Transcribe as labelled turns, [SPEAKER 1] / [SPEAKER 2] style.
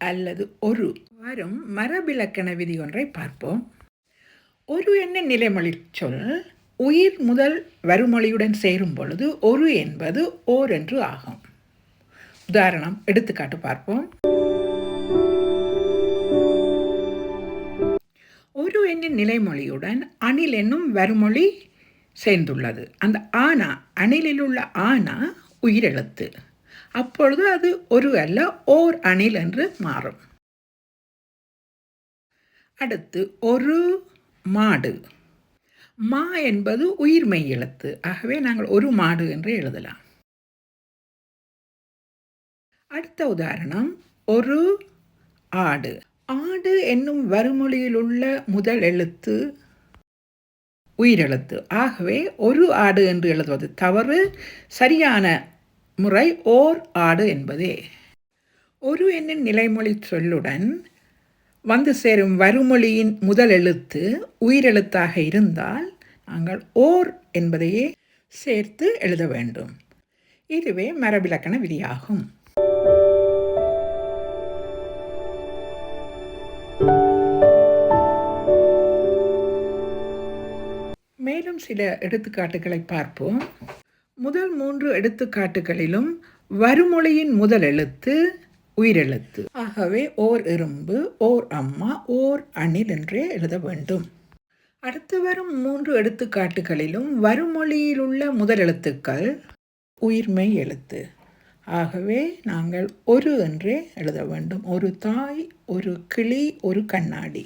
[SPEAKER 1] அல்லது ஒரு வரும் மரபிலக்கண விதி ஒன்றை பார்ப்போம். ஒரு என்ன நிலைமொழி சொல் உயிர் முதல் வருமொழியுடன் சேரும் பொழுது ஒரு என்பது ஓர் என்று ஆகும். உதாரணம் எடுத்துக்காட்டு பார்ப்போம். ஒரு எண்ணின் நிலைமொழியுடன் அணில் என்னும் வருமொழி சேர்ந்துள்ளது. அந்த ஆனா அணிலில் உள்ள ஆனா உயிரெழுத்து. அப்பொழுது அது ஒரு அல்ல ஓர் அணில் என்று மாறும். அடுத்து ஒரு மாடு. மா என்பது உயிர்மெய் எழுத்து. ஆகவே நாங்கள் ஒரு மாடு என்று எழுதலாம். அடுத்த உதாரணம் ஒரு ஆடு. ஆடு என்னும் வருமொழியில் உள்ள முதல் எழுத்து உயிரெழுத்து. ஆகவே ஒரு ஆடு என்று எழுதுவது தவறு. சரியான முறை ஓர் ஆடு என்பதே. ஒரு என்னும் நிலைமொழி சொல்லுடன் வந்து சேரும் வருமொழியின் முதல் எழுத்து உயிரெழுத்தாக இருந்தால் நாங்கள் ஓர் என்பதையே சேர்த்து எழுத வேண்டும். இதுவே மரபிலக்கண விதியாகும். மேலும் சில எடுத்துக்காட்டுகளை பார்ப்போம். முதல் 3 எடுத்துக்காட்டுகளிலும் வருமொழியின் முதல் எழுத்து உயிரெழுத்து. ஆகவே ஓர் எறும்பு, ஓர் அம்மா, ஓர் அணில் என்றே எழுத வேண்டும். அடுத்து வரும் 3 எடுத்துக்காட்டுகளிலும் வருமொழியில் உள்ள முதல் எழுத்துக்கள் உயிர்மெய் எழுத்து. ஆகவே நாங்கள் ஒரு என்றே எழுத வேண்டும். ஒரு தாய், ஒரு கிளி, ஒரு கண்ணாடி.